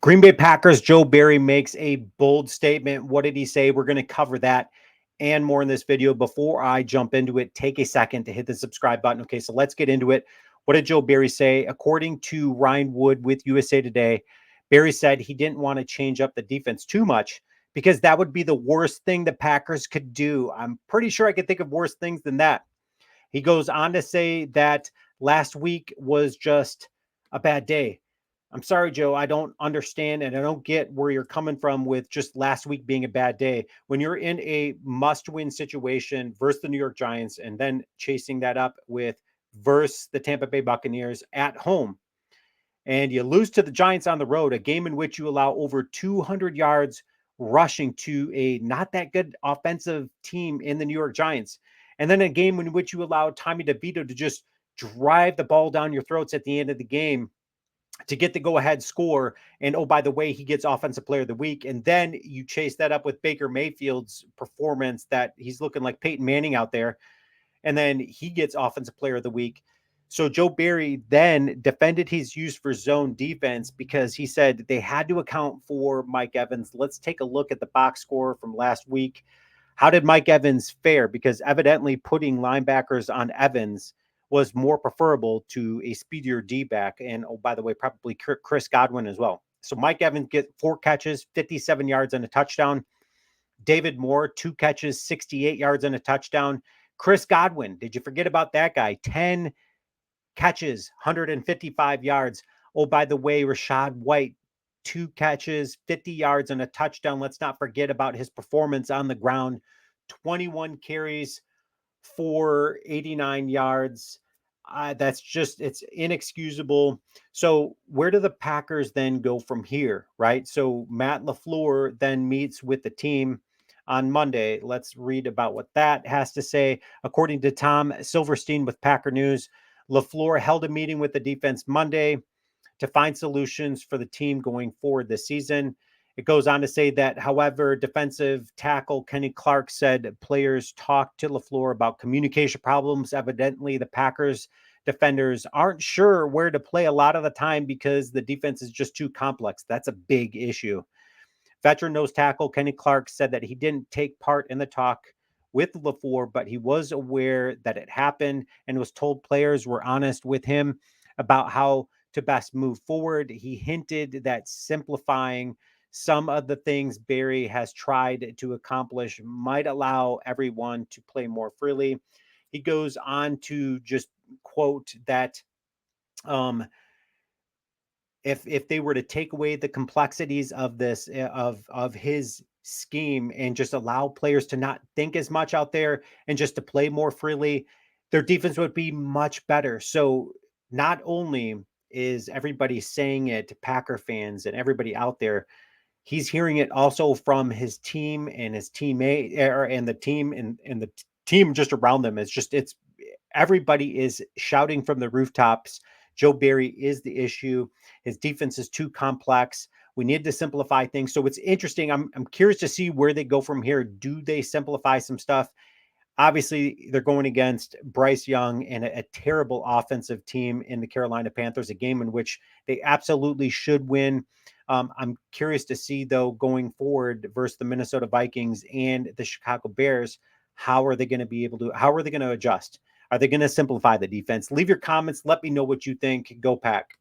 Green Bay Packers, Joe Barry makes a bold statement. What did he say? We're going to cover that and more in this video. Before I jump into it, take a second to hit the subscribe button. Okay, so let's get into it. What did Joe Barry say? According to Ryan Wood with USA Today, Barry said he didn't want to change up the defense too much because that would be the worst thing the Packers could do. I'm pretty sure I could think of worse things than that. He goes on to say that last week was just a bad day. I'm sorry, Joe. I don't understand and I don't get where you're coming from with just last week being a bad day. When you're in a must win situation versus the New York Giants and then chasing that up with versus the Tampa Bay Buccaneers at home, and you lose to the Giants on the road, a game in which you allow over 200 yards rushing to a not that good offensive team in the New York Giants. And then a game in which you allow Tommy DeVito to just drive the ball down your throats at the end of the game to get the go-ahead score. And oh, by the way, he gets Offensive Player of the Week. And then you chase that up with Baker Mayfield's performance that he's looking like Peyton Manning out there. And then he gets Offensive Player of the Week. So Joe Barry then defended his use for zone defense because he said they had to account for Mike Evans. Let's take a look at the box score from last week. How did Mike Evans fare? Because evidently putting linebackers on Evans was more preferable to a speedier D-back. And oh, by the way, probably Chris Godwin as well. So Mike Evans get 4 catches, 57 yards and a touchdown. David Moore, 2 catches, 68 yards and a touchdown. Chris Godwin, did you forget about that guy? 10 catches, 155 yards. Oh, by the way, Rashad White, 2 catches, 50 yards and a touchdown. Let's not forget about his performance on the ground. 21 carries for 89 yards. It's inexcusable. So where do the Packers then go from here, right? So Matt LaFleur then meets with the team on Monday. Let's read about what that has to say. According to Tom Silverstein with Packer News, LaFleur held a meeting with the defense Monday to find solutions for the team going forward this season. It goes on to say that, however, defensive tackle Kenny Clark said players talked to LaFleur about communication problems. Evidently, the Packers defenders aren't sure where to play a lot of the time because the defense is just too complex. That's a big issue. Veteran nose tackle Kenny Clark said that he didn't take part in the talk with LaFleur, but he was aware that it happened and was told players were honest with him about how to best move forward. He hinted that simplifying some of the things Barry has tried to accomplish might allow everyone to play more freely. He goes on to just quote that if they were to take away the complexities of this of his scheme and just allow players to not think as much out there and just to play more freely, their defense would be much better. So not only is everybody saying it to Packer fans and everybody out there, he's hearing it also from his team and his teammate and the team and the team just around them. It's everybody is shouting from the rooftops. Joe Barry is the issue. His defense is too complex. We need to simplify things. So it's interesting. I'm curious to see where they go from here. Do they simplify some stuff? Obviously, they're going against Bryce Young and a terrible offensive team in the Carolina Panthers, a game in which they absolutely should win. I'm curious to see, though, going forward versus the Minnesota Vikings and the Chicago Bears, how are they going to adjust? Are they going to simplify the defense? Leave your comments. Let me know what you think. Go Pack.